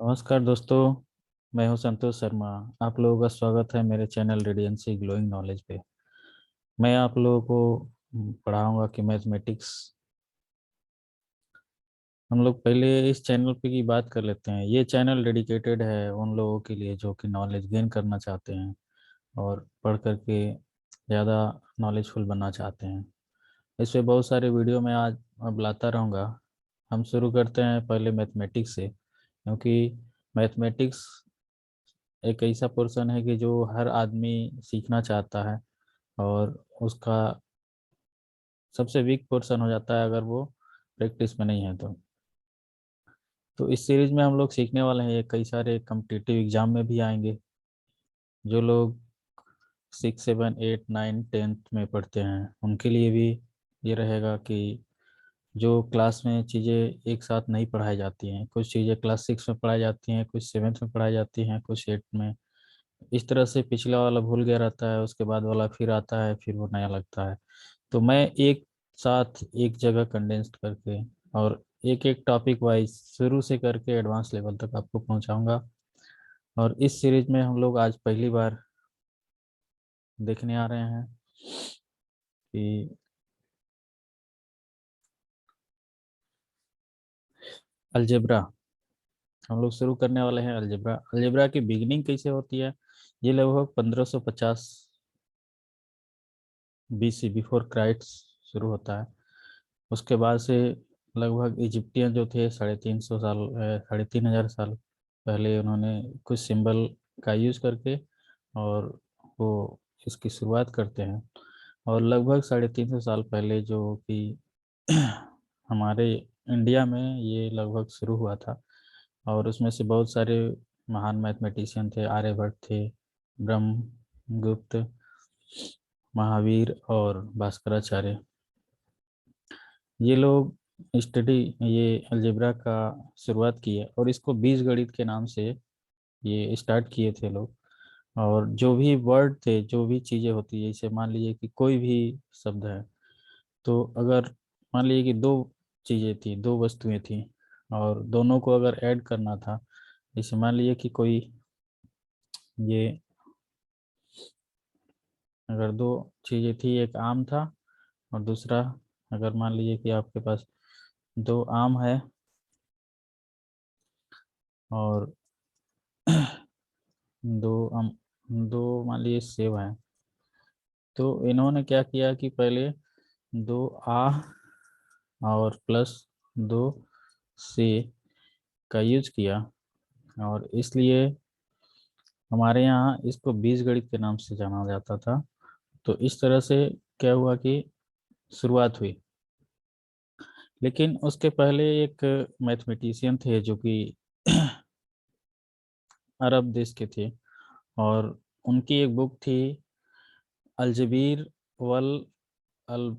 नमस्कार दोस्तों। मैं हूं संतोष शर्मा। आप लोगों का स्वागत है मेरे चैनल रेडियंसी ग्लोइंग नॉलेज पे। मैं आप लोगों को पढ़ाऊंगा कि मैथमेटिक्स। हम लोग पहले इस चैनल पे की बात कर लेते हैं। ये चैनल डेडिकेटेड है उन लोगों के लिए जो कि नॉलेज गेन करना चाहते हैं और पढ़ करके ज़्यादा नॉलेजफुल बनना चाहते हैं। इस पे बहुत सारे वीडियो मैं आज अब लाता रहूँगा। हम शुरू करते हैं पहले मैथमेटिक्स से, क्योंकि मैथमेटिक्स एक ऐसा पोर्शन है कि जो हर आदमी सीखना चाहता है और उसका सबसे वीक पोर्शन हो जाता है अगर वो प्रैक्टिस में नहीं है तो इस सीरीज में हम लोग सीखने वाले हैं। ये कई सारे कम्पिटिटिव एग्जाम में भी आएंगे। जो लोग 6, 7, 8, 9, 10th में पढ़ते हैं उनके लिए भी ये रहेगा कि जो क्लास में चीज़ें एक साथ नहीं पढ़ाई जाती हैं, कुछ चीज़ें क्लास 6 में पढ़ाई जाती हैं, कुछ 7th में पढ़ाई जाती हैं, कुछ 8 में। इस तरह से पिछला वाला भूल गया रहता है, उसके बाद वाला फिर आता है, फिर वो नया लगता है। तो मैं एक साथ एक जगह कंडेंस्ड करके और एक एक टॉपिक वाइज शुरू से करके एडवांस लेवल तक आपको पहुंचाऊंगा। और इस सीरीज में हम लोग आज पहली बार देखने आ रहे हैं कि अलजेब्रा। हम लोग शुरू करने वाले हैं अलजेब्रा। अलजेब्रा की बिगिनिंग कैसे होती है? ये लगभग 1550 BC बिफोर क्राइस्ट शुरू होता है। उसके बाद से लगभग इजिप्टियन जो थे 350 साल 3500 साल पहले उन्होंने कुछ सिंबल का यूज़ करके और वो इसकी शुरुआत करते हैं। और लगभग 350 साल पहले जो कि हमारे इंडिया में ये लगभग शुरू हुआ था। और उसमें से बहुत सारे महान मैथमेटिशियन थे। आर्यभट्ट थे, ब्रह्मगुप्त, महावीर और भास्कराचार्य। ये लोग स्टडी ये अलजेब्रा का शुरुआत की है और इसको बीज गणित के नाम से ये स्टार्ट किए थे लोग। और जो भी वर्ड थे, जो भी चीज़ें होती है, जैसे मान लीजिए कि कोई भी शब्द है, तो अगर मान लीजिए कि दो चीज़ें थी, दो वस्तुएं थी और दोनों को अगर ऐड करना था। जैसे मान लीजिए कि कोई ये अगर दो चीज़ें थी, एक आम था और दूसरा, अगर मान लीजिए कि आपके पास दो आम है और दो आम, दो मान लीजिए सेब है। तो इन्होंने क्या किया कि पहले दो आ और प्लस दो से का यूज किया। और इसलिए हमारे यहाँ इसको बीजगणित के नाम से जाना जाता था। तो इस तरह से क्या हुआ कि शुरुआत हुई। लेकिन उसके पहले एक मैथमेटिशियन थे जो कि अरब देश के थे। और उनकी एक बुक थी अलजबीर वल अल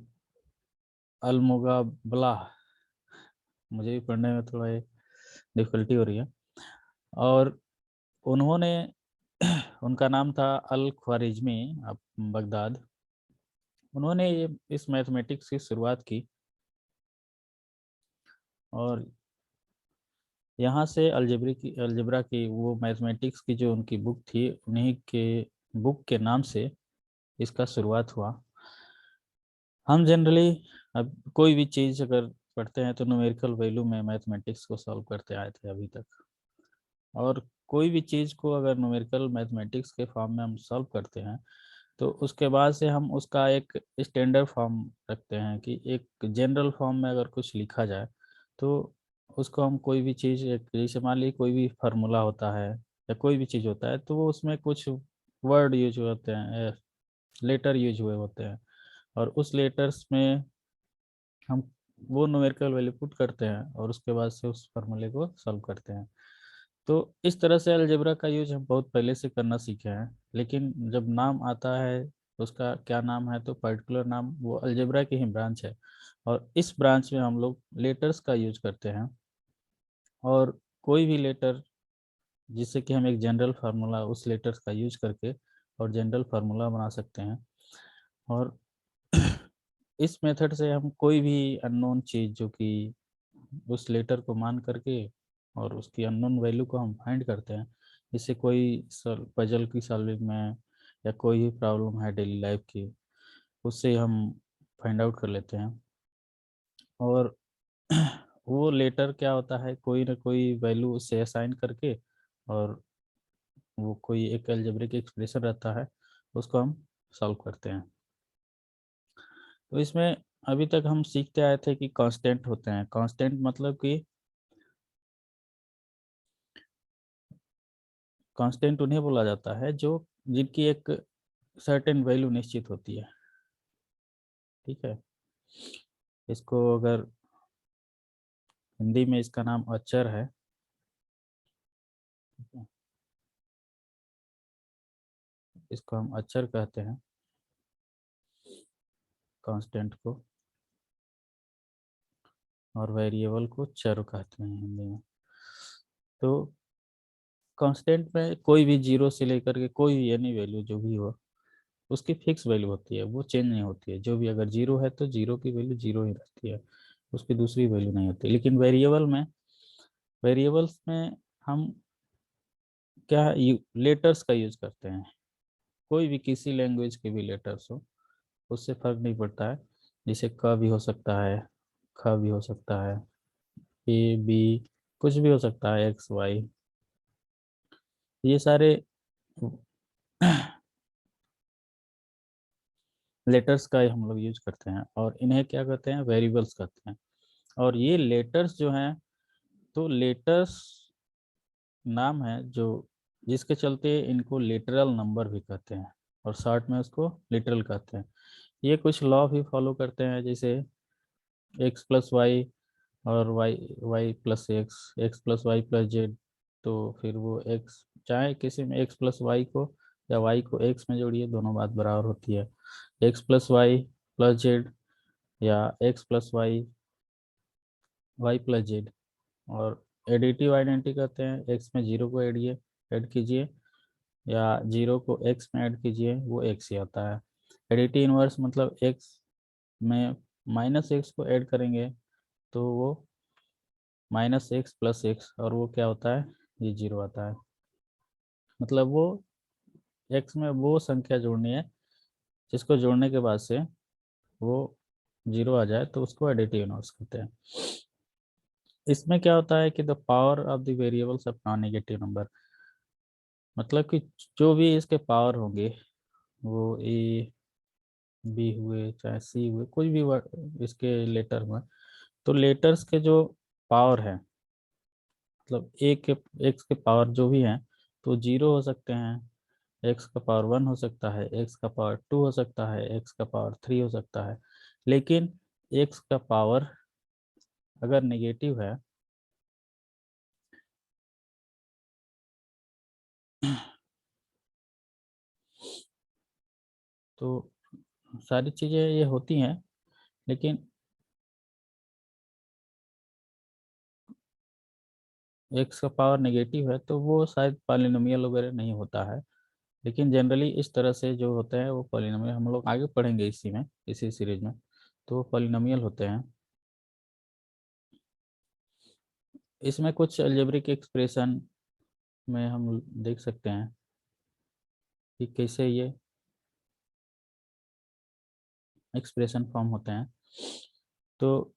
अलमुगबला। मुझे भी पढ़ने में थोड़ा डिफिकल्टी हो रही है। और उन्होंने उनका नाम था अल ख्वारिज्मी अब बगदाद। उन्होंने ये इस मैथमेटिक्स की शुरुआत की। और यहाँ से अलजेब्रा की वो मैथमेटिक्स की जो उनकी बुक थी, उन्हीं के बुक के नाम से इसका शुरुआत हुआ। हम जनरली अब कोई भी चीज़ अगर पढ़ते हैं तो न्यूमेरिकल वैल्यू में मैथमेटिक्स को सॉल्व करते आए थे अभी तक। और कोई भी चीज़ को अगर न्यूमेरिकल मैथमेटिक्स के फॉर्म में हम सॉल्व करते हैं तो उसके बाद से हम उसका एक स्टैंडर्ड फॉर्म रखते हैं कि एक जनरल फॉर्म में अगर कुछ लिखा जाए तो उसको हम कोई भी चीज़ जैसे मान लीजिए कोई भी फार्मूला होता है या कोई भी चीज़ होता है तो वो उसमें कुछ वर्ड यूज होते हैं, लेटर यूज हुए होते हैं। और उस लेटर्स में हम वो न्यूमेरिकल वैल्यू पुट करते हैं और उसके बाद से उस फार्मूले को सॉल्व करते हैं। तो इस तरह से अलजेब्रा का यूज हम बहुत पहले से करना सीखे हैं। लेकिन जब नाम आता है उसका क्या नाम है, तो पर्टिकुलर नाम वो अलजेब्रा की ही ब्रांच है। और इस ब्रांच में हम लोग लेटर्स का यूज करते हैं। और कोई भी लेटर जिससे कि हम एक जनरल फार्मूला उस लेटर्स का यूज करके और जनरल फार्मूला बना सकते हैं। और इस मेथड से हम कोई भी अननोन चीज़ जो कि उस लेटर को मान करके और उसकी अननोन वैल्यू को हम फाइंड करते हैं। जैसे कोई पजल की सॉल्विंग में या कोई भी प्रॉब्लम है डेली लाइफ की, उससे हम फाइंड आउट कर लेते हैं। और वो लेटर क्या होता है, कोई ना कोई वैल्यू उससे असाइन करके, और वो कोई एक अलजेब्रिक एक्सप्रेशन रहता है, उसको हम सॉल्व करते हैं। तो इसमें अभी तक हम सीखते आए थे कि कांस्टेंट होते हैं। कांस्टेंट मतलब कि कांस्टेंट उन्हें बोला जाता है जो जिनकी एक सर्टेन वैल्यू निश्चित होती है। ठीक है, इसको अगर हिंदी में इसका नाम अचर है। ठीक है? इसको हम अचर कहते हैं, कांस्टेंट को, और वेरिएबल को चर कहते हैं हिंदी में। तो कांस्टेंट में कोई भी जीरो से लेकर के कोई भी एनी वैल्यू जो भी हो, उसकी फिक्स वैल्यू होती है, वो चेंज नहीं होती है। जो भी अगर जीरो है तो जीरो की वैल्यू जीरो ही रहती है, उसकी दूसरी वैल्यू नहीं होती। लेकिन वेरिएबल्स में हम क्या लेटर्स का यूज करते हैं। कोई भी किसी लैंग्वेज के भी लेटर्स हो, उससे फर्क नहीं पड़ता है। जैसे क भी हो सकता है, ख भी हो सकता है, ए बी, कुछ भी हो सकता है, एक्स वाई, ये सारे लेटर्स का ही हम लोग यूज करते हैं, और इन्हें क्या कहते हैं, वेरिएबल्स कहते हैं। और ये लेटर्स जो हैं, तो लेटर्स नाम है जो जिसके चलते इनको लिटरल नंबर भी कहते हैं, और शॉर्ट में उसको लिटरल कहते हैं। ये कुछ लॉ भी फॉलो करते हैं, जैसे एक्स प्लस वाई, और Y plus X plus Y plus Z. तो फिर वो एक्स, चाहे किसी में एक्स प्लस वाई को या वाई को एक्स में जोड़िए, दोनों बात बराबर होती है। X plus Y plus z, या x plus y y plus z. और एडिटिव आइडेंटिटी कहते हैं, एक्स में जीरो को ऐड कीजिए, या जीरो को एक्स में ऐड कीजिए, वो एक्स ही आता है। एडिटिव इनवर्स मतलब एक्स में माइनस एक्स को ऐड करेंगे, तो वो माइनस एक्स प्लस एक्स, और वो क्या होता है, ये जीरो आता है। मतलब वो एक्स में वो संख्या जोड़नी है जिसको जोड़ने के बाद से वो जीरो आ जाए, तो उसको एडिटिव इनवर्स कहते हैं। इसमें क्या होता है कि the power of the variables of non negative number, मतलब कि जो भी इसके पावर होंगे, वो ए बी हुए चाहे सी हुए, कुछ भी इसके लेटर हुए, तो लेटर्स के जो पावर है, मतलब ए के एक्स के पावर जो भी हैं, तो जीरो हो सकते हैं, एक्स का पावर वन हो सकता है, एक्स का पावर टू हो सकता है, एक्स का पावर थ्री हो सकता है। लेकिन एक्स का पावर अगर नेगेटिव है, तो सारी चीज़ें ये होती हैं, लेकिन एक्स का पावर नेगेटिव है तो वो शायद पॉलिनोमियल वगैरह नहीं होता है। लेकिन जनरली इस तरह से जो होते हैं वो पॉलिनोमियल, हम लोग आगे पढ़ेंगे इसी में, इसी सीरीज में, तो वो पॉलिनोमियल होते हैं। इसमें कुछ अलजेब्रिक एक्सप्रेशन में हम देख सकते हैं कि कैसे ये एक्सप्रेशन फॉर्म होते हैं। तो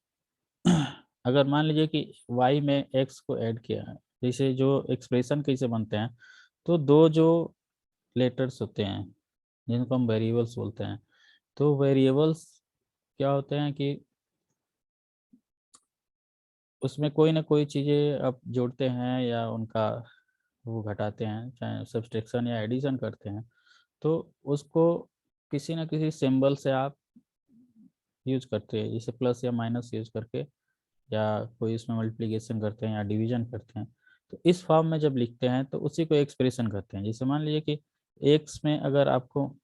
अगर मान लीजिए कि y में x को ऐड किया है, जैसे जो एक्सप्रेशन कैसे बनते हैं, तो दो जो लेटर्स होते हैं जिनको हम वेरिएबल्स बोलते हैं, तो वेरिएबल्स क्या होते हैं कि उसमें कोई ना कोई चीज़ें आप जोड़ते हैं या उनका वो घटाते हैं, चाहे सब्सट्रैक्शन या एडिशन करते हैं, तो उसको किसी न किसी सिंबल से आप यूज करते हैं, जैसे प्लस या माइनस यूज करके, या कोई इसमें मल्टीप्लिकेशन करते हैं या डिवीजन करते हैं। तो इस फॉर्म में जब लिखते हैं तो उसी को एक्सप्रेशन कहते हैं। जैसे मान लीजिए कि एक्स में अगर आपको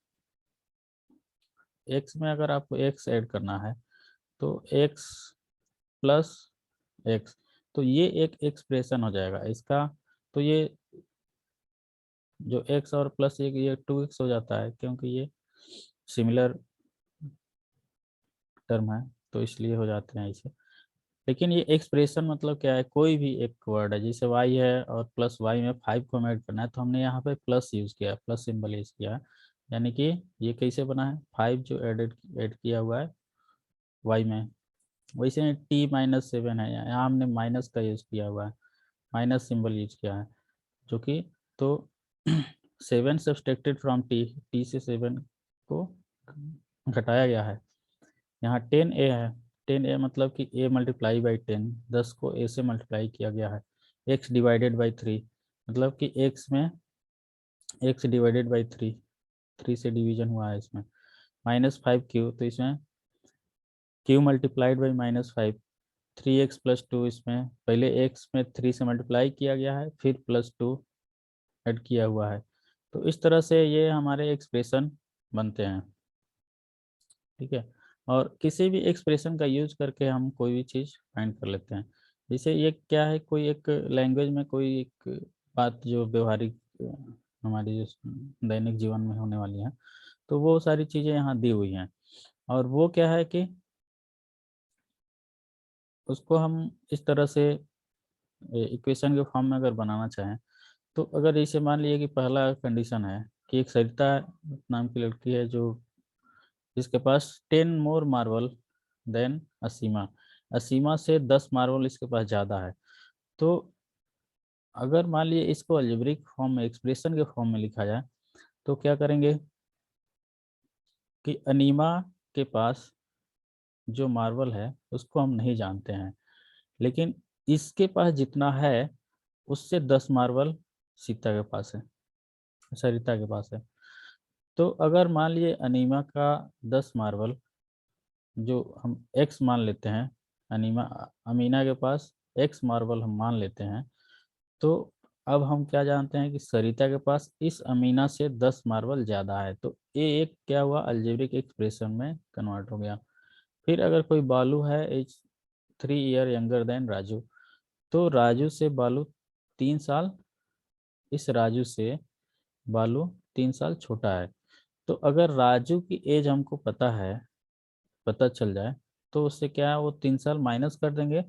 एक्स ऐड करना है, तो एक्स प्लस एक्स, तो ये एक एक्सप्रेशन हो जाएगा इसका। तो ये जो एक्स और प्लस एक, ये टू एक्स हो जाता है, क्योंकि ये सिमिलर टर्म है, तो इसलिए हो जाते हैं इसे। लेकिन ये एक्सप्रेशन मतलब क्या है, कोई भी एक वर्ड है, जैसे y है और प्लस y में 5 को ऐड करना है, तो हमने यहाँ पे प्लस यूज किया है, प्लस सिंबल यूज किया है, यानी कि ये कैसे बना है, 5 जो ऐड किया हुआ है y में। वैसे t-7 है, यहाँ हमने माइनस का यूज किया हुआ है, माइनस सिंबल यूज किया है, जो कि तो 7 सब्सट्रैक्टेड फ्रॉम टी से 7 को घटाया गया है। यहाँ 10a है, 10a मतलब कि a मल्टीप्लाई बाई 10, 10 को a से मल्टीप्लाई किया गया है। x डिवाइडेड बाई 3 मतलब कि x में x डिवाइडेड बाई 3, 3 से डिवीजन हुआ है इसमें। -5q, तो इसमें q multiplied by -5, 3x plus 2, इसमें पहले x में 3 से मल्टीप्लाई किया गया है, फिर +2 ऐड किया हुआ है। तो इस तरह से ये हमारे एक्सप्रेशन बनते हैं। ठीक है, और किसी भी एक्सप्रेशन का यूज करके हम कोई भी चीज़ फाइंड कर लेते हैं। जैसे ये क्या है, कोई एक लैंग्वेज में कोई एक बात जो व्यवहारिक हमारी जो दैनिक जीवन में होने वाली है, तो वो सारी चीज़ें यहाँ दी हुई हैं, और वो क्या है कि उसको हम इस तरह से इक्वेशन के फॉर्म में अगर बनाना चाहें, तो अगर इसे मान लीजिए कि पहला कंडीशन है कि एक सरिता नाम की लड़की है जो जिसके पास 10 मोर मार्बल देन असीमा, असीमा से 10 मार्बल इसके पास ज़्यादा है। तो अगर मान लीजिए इसको अलजेब्रिक फॉर्म में, एक्सप्रेशन के फॉर्म में लिखा जाए, तो क्या करेंगे कि अनीमा के पास जो मार्बल है उसको हम नहीं जानते हैं, लेकिन इसके पास जितना है उससे 10 मार्बल सीता के पास है, सरिता के पास है। तो अगर मान लिए अनीमा का 10 मार्बल जो हम एक्स मान लेते हैं, अनीमा अमीना के पास एक्स मार्बल हम मान लेते हैं, तो अब हम क्या जानते हैं कि सरिता के पास इस अमीना से 10 मार्बल ज़्यादा है, तो ये एक क्या हुआ, अलजेब्रिक एक्सप्रेशन में कन्वर्ट हो गया। फिर अगर कोई बालू है age 3 year younger than Raju, तो राजू से बालू 3 साल, इस राजू से बालू 3 साल छोटा है। तो अगर राजू की एज हमको पता है, पता चल जाए, तो उससे क्या है, वो 3 साल माइनस कर देंगे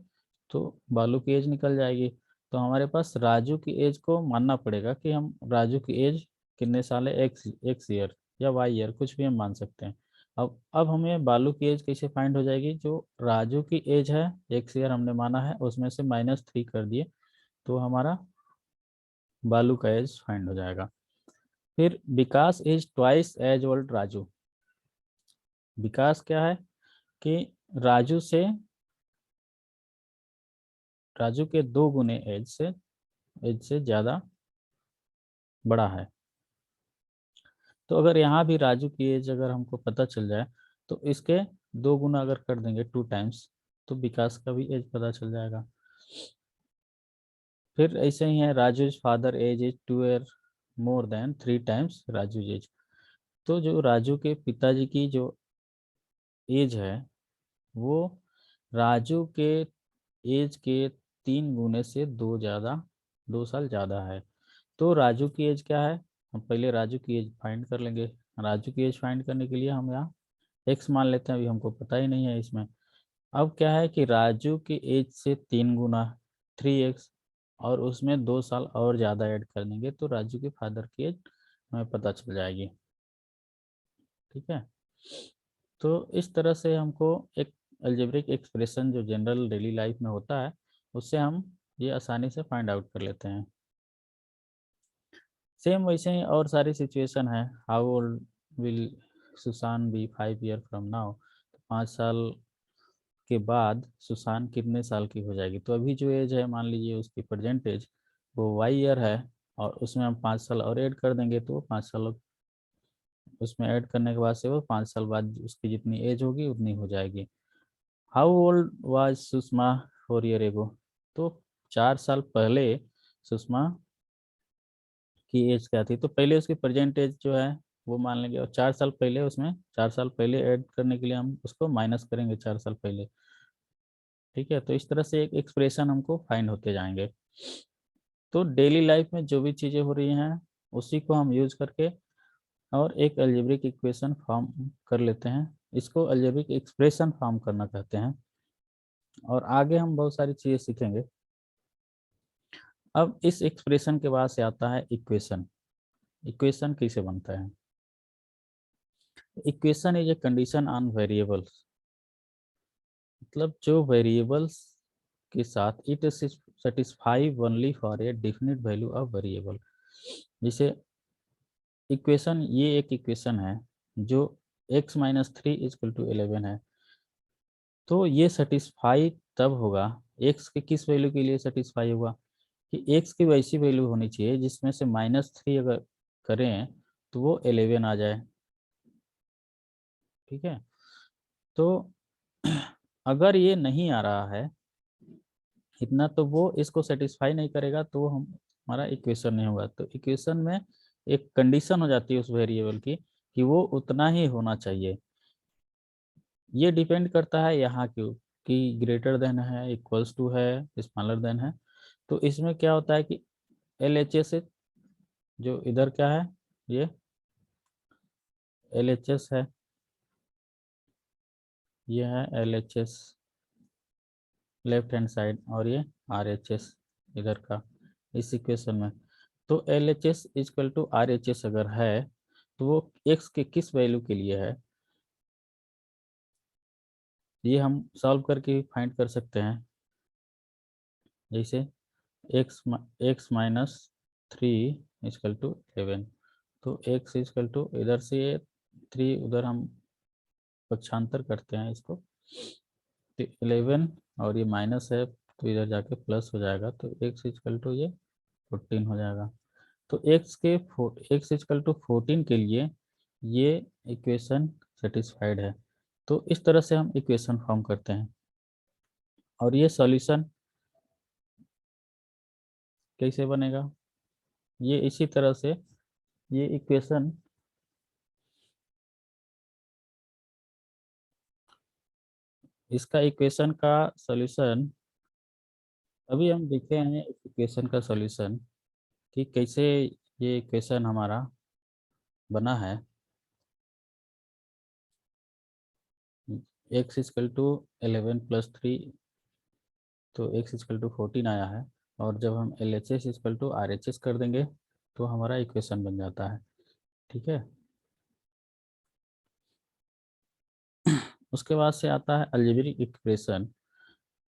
तो बालू की एज निकल जाएगी। तो हमारे पास राजू की एज को मानना पड़ेगा कि हम राजू की एज कितने साल है, एक्स एक्स ईयर या वाई ईयर, कुछ भी हम मान सकते हैं। अब हमें बालू की एज कैसे फाइंड हो जाएगी, जो राजू की एज है एक्स ईयर हमने माना है, उसमें से -3 कर दिए, तो हमारा बालू का एज फाइंड हो जाएगा। फिर Vikas is twice as old Raju, Vikas क्या है कि राजू से, राजू के 2 गुने एज से ज़्यादा बड़ा है। तो अगर यहाँ भी राजू की एज अगर हमको पता चल जाए, तो इसके 2 गुना अगर कर देंगे 2 टाइम्स, तो विकास का भी एज पता चल जाएगा। फिर ऐसे ही है, Raju father age is 2 year more than 3 times Raju age, तो जो राजू के पिताजी की जो एज है वो राजू के एज के 3 गुने से 2 साल ज़्यादा है। तो राजू की एज क्या है, हम पहले राजू की एज फाइंड कर लेंगे। राजू की एज फाइंड करने के लिए हम यहाँ एक्स मान लेते हैं, अभी हमको पता ही नहीं है इसमें। अब क्या है कि राजू की एज से 3 गुना 3x, और उसमें 2 साल और ज़्यादा ऐड कर देंगे, तो राजू के फादर की एज हमें पता चल जाएगी। ठीक है, तो इस तरह से हमको एक अलजेब्रिक एक्सप्रेशन जो जनरल डेली लाइफ में होता है, उससे हम ये आसानी से फाइंड आउट कर लेते हैं। सेम वैसे ही और सारी सिचुएशन है। How old will Susan be 5 year from now, 5 साल के बाद सुसान कितने साल की हो जाएगी। तो अभी जो एज है मान लीजिए उसकी प्रेजेंट एज वो वाई ईयर है, और उसमें हम 5 साल और ऐड कर देंगे, तो 5 साल उसमें ऐड करने के बाद से वो 5 साल बाद उसकी जितनी एज होगी उतनी हो जाएगी। How old was Sushma 4 year ago, तो 4 साल पहले सुषमा की एज क्या थी, तो पहले उसकी प्रेजेंट एज जो है वो मान लेंगे, और 4 साल पहले, उसमें 4 साल पहले ऐड करने के लिए हम उसको माइनस करेंगे 4 साल पहले। ठीक है, तो इस तरह से एक एक्सप्रेशन हमको फाइंड होते जाएंगे। तो डेली लाइफ में जो भी चीज़ें हो रही हैं उसी को हम यूज करके और एक अलजेब्रिक इक्वेशन फॉर्म कर लेते हैं। इसको अलजेब्रिक एक्सप्रेशन फॉर्म करना कहते हैं। और आगे हम बहुत सारी चीजें सीखेंगे। अब इस एक्सप्रेशन के बाद से आता है इक्वेशन। इक्वेशन कैसे बनता है? Equation is a condition on variables, मतलब जो वेरिएबल्स के साथ it satisfy only for a definite value of variable. जैसे इक्वेशन, ये एक इक्वेशन है जो x-3 = 11 है, तो ये सेटिस्फाई तब होगा, x के किस वैल्यू के लिए सेटिस्फाई होगा कि x की वैसी वैल्यू होनी चाहिए जिसमें से -3 अगर करें तो वो 11 आ जाए। ठीक है, तो अगर ये नहीं आ रहा है इतना, तो वो इसको सेटिस्फाई नहीं करेगा, तो वो हमारा इक्वेशन नहीं होगा। तो इक्वेशन में एक कंडीशन हो जाती है उस वेरिएबल की कि वो उतना ही होना चाहिए। ये डिपेंड करता है यहाँ क्यों कि ग्रेटर देन है, इक्वल्स टू है, स्मॉलर देन है। तो इसमें क्या होता है कि LHS जो इधर क्या है, ये LHS है, ये है LHS लेफ्ट हैंड साइड, और ये RHS इधर का इस इक्वेशन में। तो LHS इक्वल टू RHS अगर है तो वो x के किस वैल्यू के लिए है, ये हम सॉल्व करके फाइंड कर सकते हैं। जैसे x-3 = 11, तो x इक्वल टू इधर से 3 उधर हम पक्षांतर करते हैं इसको, तो 11 और ये माइनस है तो इधर जाके प्लस हो जाएगा, तो x इक्वल टू ये 14 हो जाएगा। तो x इक्वल टू 14 के लिए ये इक्वेशन सेटिस्फाइड है। तो इस तरह से हम इक्वेशन फॉर्म करते हैं। और ये सॉल्यूशन कैसे बनेगा, ये इसी तरह से ये इक्वेशन, इसका इक्वेशन का सॉल्यूशन अभी हम देखे हैं। इस इक्वेशन का सॉल्यूशन कि कैसे ये इक्वेशन हमारा बना है। x इक्वल टू 11 + 3, तो x इक्वल टू 14 आया है। और जब हम LHS इक्वल टू RHS कर देंगे तो हमारा इक्वेशन बन जाता है। ठीक है, उसके बाद से आता है अलजेब्रिक एक्सप्रेशन।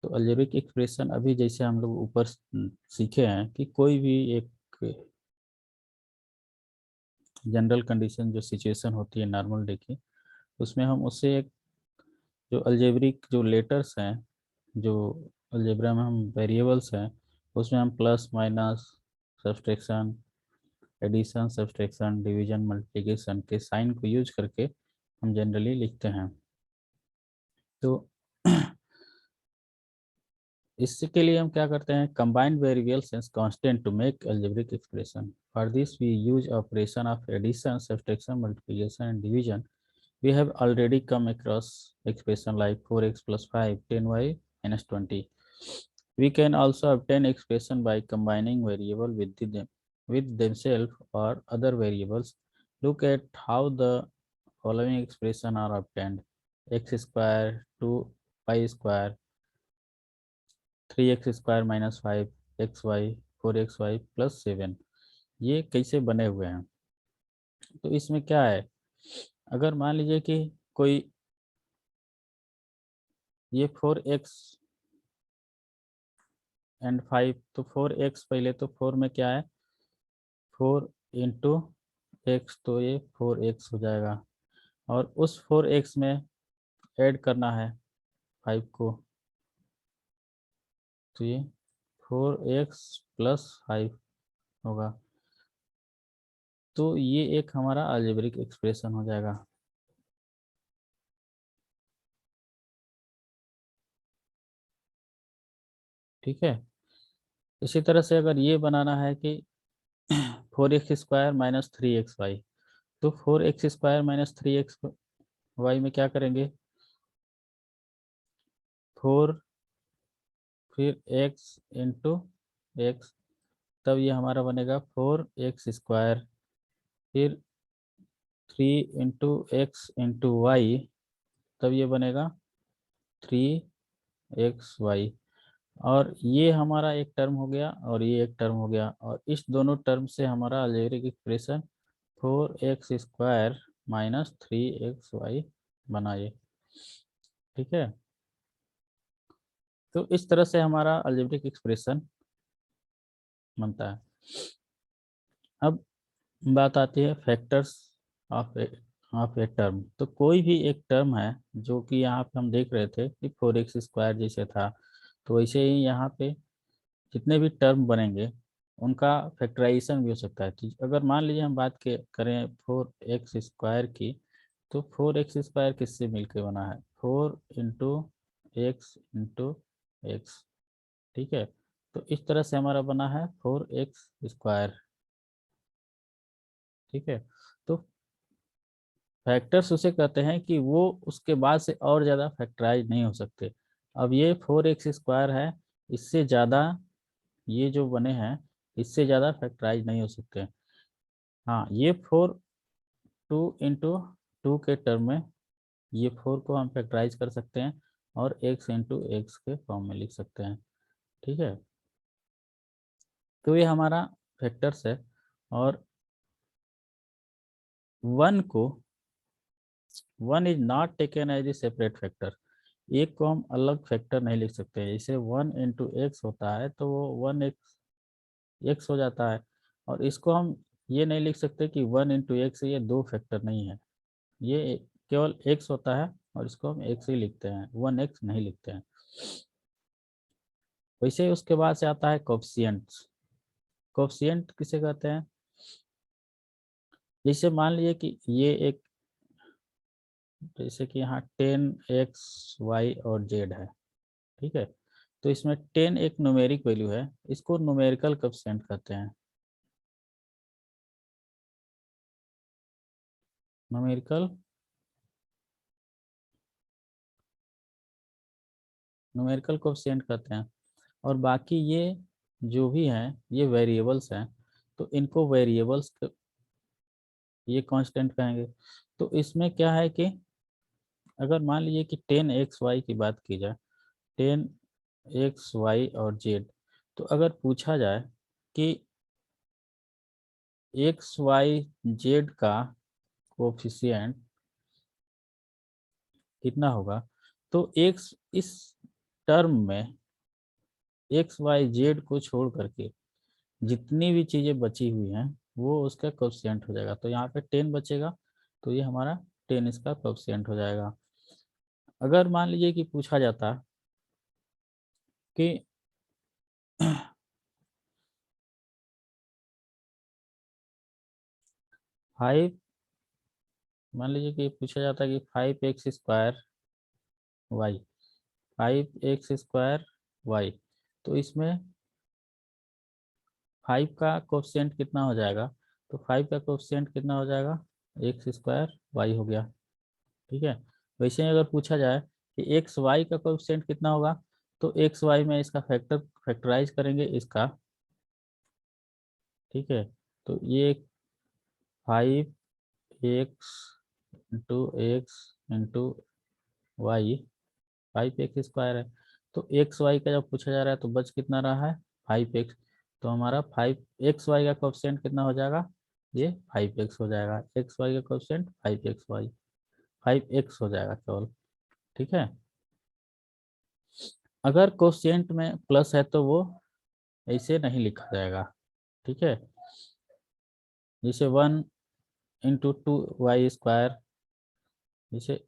तो अलजेब्रिक एक्सप्रेशन अभी जैसे हम लोग ऊपर सीखे हैं कि कोई भी एक जनरल कंडीशन जो सिचुएशन होती है नॉर्मल डे की, उसमें हम उससे एक जो अलजेब्रिक जो लेटर्स हैं, जो अलजेब्रा में हम वेरिएबल्स हैं, उसमें हम plus minus subtraction addition subtraction division multiplication के साइन को यूज करके हम जनरली लिखते हैं। तो इसके लिए हम क्या करते हैं, combined variables and constant to make algebraic expression. For this we use operation of addition subtraction multiplication and division. We have already come across expression like 4x plus 5, 10y minus 20. We can also obtain expression by combining variable with themselves or other variables. Look at how the following expression are obtained. X square 2y square 3x square minus 5xy 4xy plus 7, ये कैसे बने हुए हैं? तो इसमें क्या है, अगर मान लीजिए कि कोई ये 4x एंड 5, तो 4x, पहले तो 4 में क्या है, 4 × x, तो ये 4x हो जाएगा। और उस 4x में ऐड करना है 5 को, तो ये 4x + 5 होगा। तो ये एक हमारा अलजेब्रिक एक्सप्रेशन हो जाएगा। ठीक है, इसी तरह से अगर ये बनाना है कि 4x² - 3xy, तो 4x² - 3xy में क्या करेंगे, 4 फिर x × x, तब ये हमारा बनेगा 4x², फिर 3 × x × y, तब ये बनेगा 3 एक्स वाई, और ये हमारा एक टर्म हो गया और ये एक टर्म हो गया, और इस दोनों टर्म से हमारा algebraic expression 4x² minus 3xy बना ये। ठीक है, तो इस तरह से हमारा अलजेब्रिक एक्सप्रेशन बनता है। अब बात आती है फैक्टर्स ऑफ ए टर्म। तो कोई भी एक टर्म है जो कि यहाँ पे हम देख रहे थे कि 4x² जैसे था, तो वैसे ही यहाँ पे जितने भी टर्म बनेंगे उनका फैक्टराइजेशन भी हो सकता है। तो अगर मान लीजिए हम बात करें 4x² की, तो 4x² किससे मिलकर बना है? 4 × x × x। ठीक है, तो इस तरह से हमारा बना है 4x²। ठीक है, तो फैक्टर्स उसे कहते हैं कि वो उसके बाद से और ज़्यादा फैक्टराइज नहीं हो सकते। अब ये 4x² है, इससे ज़्यादा ये जो बने हैं इससे ज़्यादा फैक्टराइज नहीं हो सकते। हाँ, ये 4 2 × 2 के टर्म में ये 4 को हम फैक्टराइज कर सकते हैं और x × x के फॉर्म में लिख सकते हैं। ठीक है, तो ये हमारा फैक्टर्स है। और one is not taken as a separate factor. एक को हम अलग फैक्टर नहीं लिख सकते। जैसे 1 × x होता है तो वो 1x हो जाता है, और इसको हम ये नहीं लिख सकते कि 1 × x ये दो फैक्टर नहीं है, ये केवल x होता है और इसको हम x ही लिखते हैं, 1x नहीं लिखते हैं। वैसे ही उसके बाद से आता है कोफिशिएंट। कोफिशिएंट किसे कहते हैं? जैसे मान लीजिए कि ये एक, जैसे कि यहाँ 10x y और z है। ठीक है, तो इसमें 10 एक न्यूमेरिक वैल्यू है, इसको न्यूमेरिकल कोफिशिएंट कहते हैं। न्यूमेरिकल न्यूमेरिकल कोफिशिएंट कहते हैं। और बाकी ये जो भी हैं ये वेरिएबल्स हैं, तो इनको वेरिएबल्स ये कांस्टेंट कहेंगे। तो इसमें क्या है कि अगर मान लीजिए कि 10xy की बात की जाए, 10xy और z, तो अगर पूछा जाए कि xy z का कोफिशिएंट कितना होगा, तो x इस टर्म में xy z को छोड़ करके जितनी भी चीज़ें बची हुई हैं वो उसका कोफिशिएंट हो जाएगा। तो यहाँ पे 10 बचेगा, तो ये हमारा 10 इसका कोफिशिएंट हो जाएगा। अगर मान लीजिए कि पूछा जाता कि 5, मान लीजिए कि पूछा जाता है कि 5x² y, 5x² y, तो इसमें 5 का कोफिशिएंट कितना हो जाएगा? तो 5 का कोफिशिएंट कितना हो जाएगा? x² y हो गया। ठीक है, वैसे ही अगर पूछा जाए कि एक्स वाई का कोएफिशिएंट कितना होगा, तो एक्स वाई में इसका फैक्टराइज करेंगे इसका। ठीक है, तो ये 5x × x × y, 5x² है। तो एक्स वाई का जब पूछा जा रहा है तो बच कितना रहा है? 5x। तो हमारा 5xy का कोएफिशिएंट कितना हो जाएगा? ये 5x हो जाएगा। एक्स वाई का कोएफिशिएंट 5x हो जाएगा केवल। ठीक है, अगर कोएफिशिएंट में प्लस है तो वो ऐसे नहीं लिखा जाएगा। ठीक है, जैसे 1 × 2y², जैसे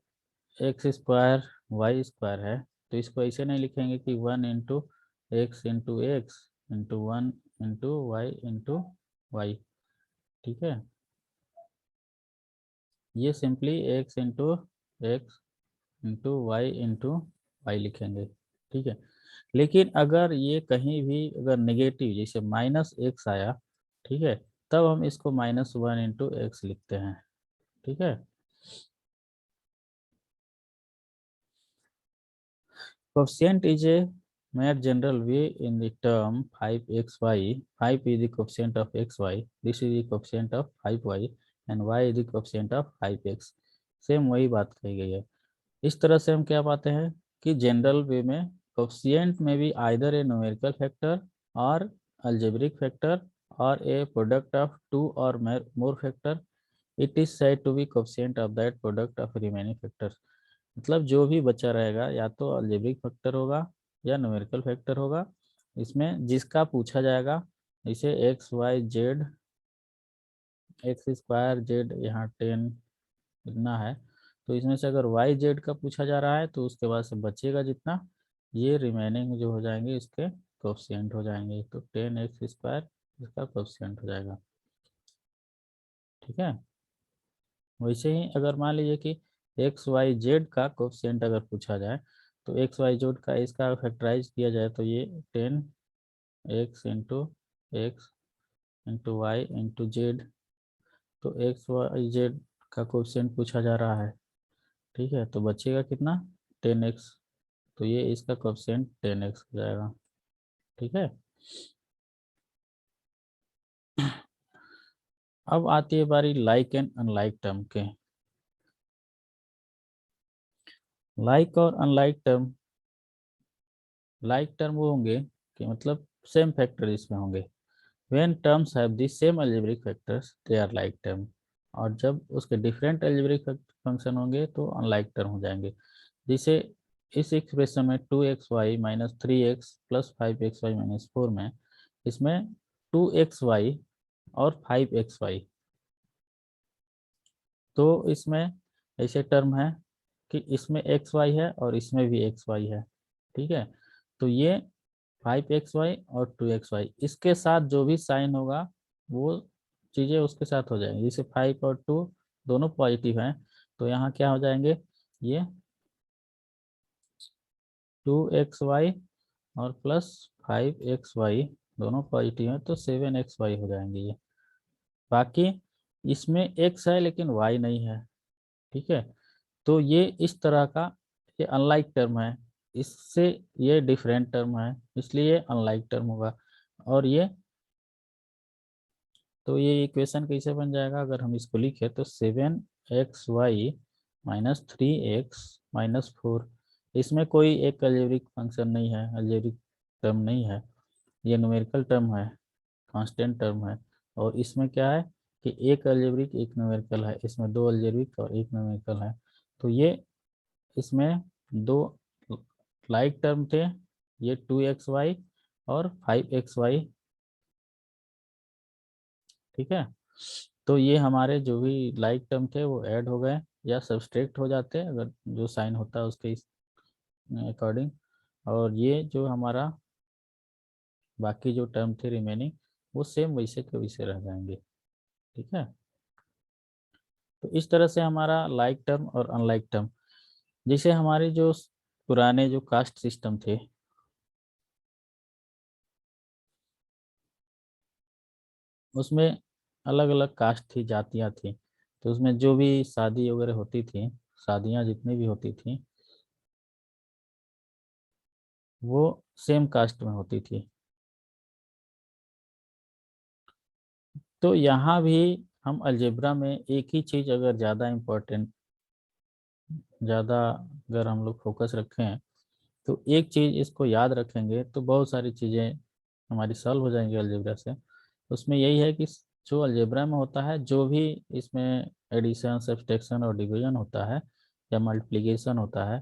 x² y² है, तो इसको ऐसे नहीं लिखेंगे कि 1 × x × x × 1 × y × y। ठीक है, ये सिंपली x × y लिखेंगे। ठीक है, लेकिन अगर ये कहीं भी अगर नेगेटिव जैसे -x आया, ठीक है, तब हम इसको -1 × x लिखते हैं। ठीक है, coefficient is a mere general way in the term 5xy. 5 is the coefficient of xy, this is the coefficient of 5y, and y is the coefficient of 5x। Same वही बात कही गई है। इस तरह से हम क्या पाते हैं कि जनरल वे में कोफिशिएंट में be either A numerical factor और algebraic factor or a product of two or more factor, it is said to be coefficient of that product of remaining factors। मतलब जो भी बचा रहेगा या तो अल्जेब्रिक फैक्टर होगा या न्यूमेरिकल फैक्टर होगा, इसमें जिसका पूछा जाएगा, इसे X Y Z, X square Z यहाँ 10 इतना है, तो इसमें से अगर वाई जेड का पूछा जा रहा है तो उसके बाद से बचेगा जितना, ये रिमेनिंग जो हो जाएंगे इसके कोफिशिएंट हो जाएंगे। तो 10x² इसका कोफिशिएंट हो जाएगा। ठीक है। वैसे ही अगर मान लीजिए कि एक्स वाई जेड का कोफिशिएंट अगर पूछा जाए, तो एक्स वाई जेड का इसका फैक्टराइज किया जाए तो ये 10x into Y into Z, तो एक्स वाई जेड का कोफिशिएंट पूछा जा रहा है। ठीक है, तो बचेगा कितना, 10x, तो ये इसका कोफिशिएंट 10x हो जाएगा। ठीक है। अब आती है बारी लाइक एंड अनलाइक टर्म के। लाइक और अनलाइक टर्म, लाइक टर्म वो होंगे कि मतलब सेम फैक्टर इसमें होंगे। When terms have the same algebraic factors they are like term, और जब उसके डिफरेंट अलजेब्रिक फंक्शन होंगे तो अनलाइक टर्म हो जाएंगे। जिसे इस एक्सप्रेशन में 2xy-3x प्लस 5xy-4 में, इसमें 2xy और 5xy, तो इसमें ऐसे टर्म है कि इसमें xy है और इसमें भी xy है। ठीक है, तो ये 5xy और 2xy, इसके साथ जो भी साइन होगा वो चीज़ें उसके साथ हो जाएंगी। जैसे 5 और 2 दोनों पॉजिटिव हैं, तो यहाँ क्या हो जाएंगे, ये 2xy और प्लस 5xy दोनों पॉजिटिव हैं, तो 7xy हो जाएंगे ये। बाकी इसमें x है लेकिन y नहीं है। ठीक है, तो ये इस तरह का, ये अनलाइक टर्म है, इससे ये डिफरेंट टर्म है, इसलिए ये अनलाइक टर्म होगा। और ये, तो ये इक्वेशन कैसे बन जाएगा, अगर हम इसको लिखें तो 7xy-3x-4, इसमें कोई एक अलजेब्रिक फंक्शन नहीं है, अलजेब्रिक टर्म नहीं है, ये न्यूमेरिकल टर्म है, कांस्टेंट टर्म है। और इसमें क्या है कि एक अलजेब्रिक एक न्यूमेरिकल है, इसमें दो अलजेब्रिक और एक न्यूमेरिकल है। तो ये इसमें दो लाइक टर्म थे, ये 2xy और 5xy। ठीक है, तो ये हमारे जो भी लाइक टर्म थे वो ऐड हो गए या सब्सट्रैक्ट हो जाते हैं अगर जो साइन होता है उसके अकॉर्डिंग, और ये जो हमारा बाकी जो टर्म थे रिमेनिंग वो सेम वैसे के वैसे रह जाएंगे। ठीक है, तो इस तरह से हमारा लाइक टर्म और अनलाइक टर्म, जैसे हमारे जो पुराने जो कास्ट सिस्टम थे, उसमें अलग अलग कास्ट थी, जातियाँ थी, तो उसमें जो भी शादी वगैरह होती थी, शादियाँ जितनी भी होती थी वो सेम कास्ट में होती थी। तो यहाँ भी हम अलजेब्रा में एक ही चीज़ अगर ज़्यादा इम्पोर्टेंट, ज़्यादा अगर हम लोग फोकस रखें, तो एक चीज़ इसको याद रखेंगे तो बहुत सारी चीज़ें हमारी सॉल्व हो जाएंगी अलजेब्रा से। उसमें यही है कि जो अलजेब्रा में होता है, जो भी इसमें एडिशन सब्सट्रैक्शन और डिवीजन होता है या मल्टीप्लिकेशन होता है,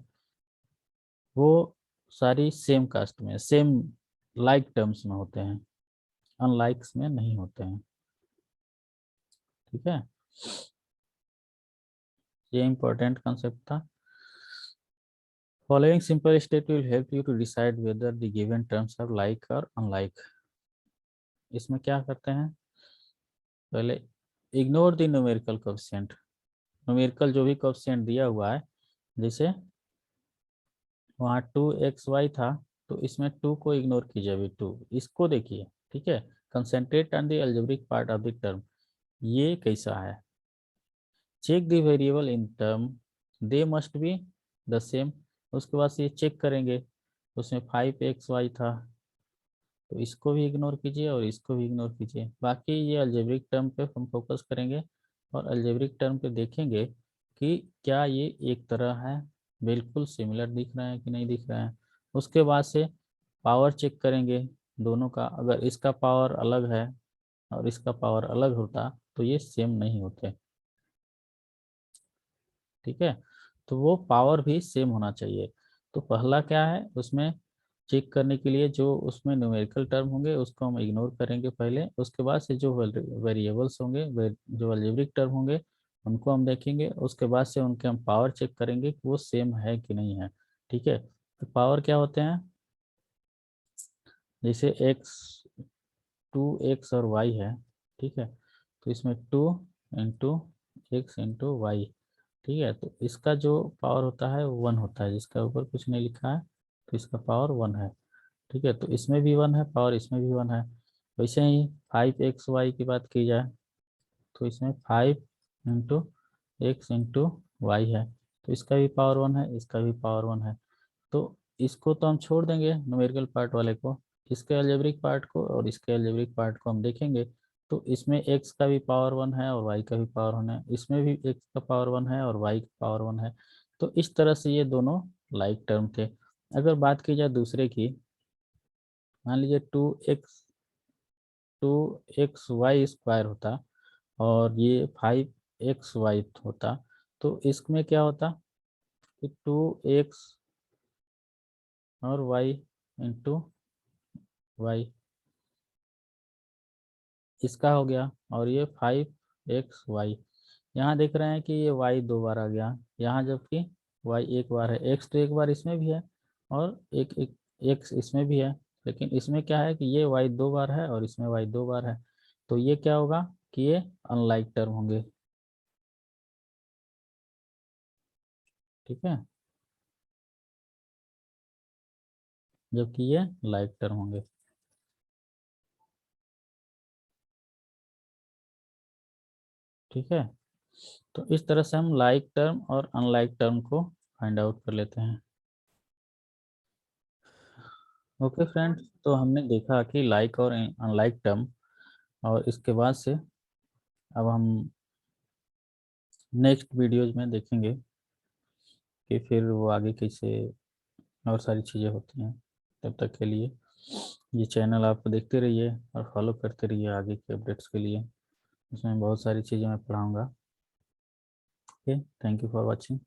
वो सारी सेम कास्ट में, सेम लाइक टर्म्स में होते हैं, अनलाइक्स में नहीं होते हैं। ठीक है, ये इंपॉर्टेंट कंसेप्ट था। Following simple step will help you to decide whether the given terms are like or unlike। इसमें क्या करते हैं, पहले ignore the numerical coefficient, numerical जो भी कोएफिशिएंट दिया हुआ है, जैसे वहाँ 2xy था, तो इसमें 2 को इग्नोर कीजिए, अभी 2 इसको देखिए। ठीक है, concentrate on the algebraic part of the term, ये कैसा है, check the variable in term, they must be the same. उसके बाद से ये चेक करेंगे, उसमें 5xy था, तो इसको भी इग्नोर कीजिए और इसको भी इग्नोर कीजिए। बाकी ये अलजेब्रिक टर्म पे हम फोकस करेंगे और अलजेब्रिक टर्म पे देखेंगे कि क्या ये एक तरह है, बिल्कुल सिमिलर दिख रहा है कि नहीं दिख रहा है। उसके बाद से पावर चेक करेंगे दोनों का। अगर इसका पावर अलग है और इसका पावर अलग होता तो ये सेम नहीं होते। ठीक है, तो वो पावर भी सेम होना चाहिए। तो पहला क्या है, उसमें चेक करने के लिए जो उसमें न्यूमेरिकल टर्म होंगे उसको हम इग्नोर करेंगे पहले। उसके बाद से जो वेरिएबल्स होंगे, जो अलजेब्रिक टर्म होंगे उनको हम देखेंगे। उसके बाद से उनके हम पावर चेक करेंगे कि वो सेम है कि नहीं है। ठीक है, तो पावर क्या होते हैं, जैसे एक्स, 2x और y है। ठीक है, तो इसमें 2 × x × y। ठीक है, तो इसका जो पावर होता है वो 1 होता है, जिसका ऊपर कुछ नहीं लिखा है तो इसका पावर 1 है। ठीक है, तो इसमें भी 1 है पावर, इसमें भी 1 है। वैसे ही 5xy की बात की जाए तो इसमें 5 × x × y है, तो इसका भी पावर 1 है, इसका भी पावर 1 है। तो इसको तो हम छोड़ देंगे न्यूमेरिकल पार्ट वाले को, इसके अलजेब्रिक पार्ट को और इसके अलजेब्रिक पार्ट को हम देखेंगे। तो इसमें x का भी पावर 1 है और y का भी पावर 1 है, इसमें भी x का पावर 1 है और y का पावर 1 है। तो इस तरह से ये दोनों लाइक टर्म थे। अगर बात की जाए दूसरे की, मान लीजिए 2x2xy² होता और ये 5xy होता, तो इसमें क्या होता कि 2x और y × y इसका हो गया, और ये 5xy। यहाँ देख रहे हैं कि ये y 2 बार आ गया यहाँ, जबकि y एक बार है। x तो एक बार इसमें भी है और एक x इसमें भी है, लेकिन इसमें क्या है कि ये y 2 बार है और इसमें y 2 बार है। तो ये क्या होगा कि ये अनलाइक टर्म होंगे। ठीक है, जबकि ये लाइक टर्म होंगे। ठीक है, तो इस तरह से हम लाइक टर्म और अनलाइक टर्म को फाइंड आउट कर लेते हैं। ओके फ्रेंड्स, तो हमने देखा कि लाइक और अनलाइक टर्म, और इसके बाद से अब हम नेक्स्ट वीडियोज में देखेंगे कि फिर वो आगे कैसे और सारी चीज़ें होती हैं। तब तक के लिए ये चैनल आप देखते रहिए और फॉलो करते रहिए आगे के अपडेट्स के लिए। इसमें बहुत सारी चीज़ें मैं पढ़ाऊँगा। Okay, thank you for watching.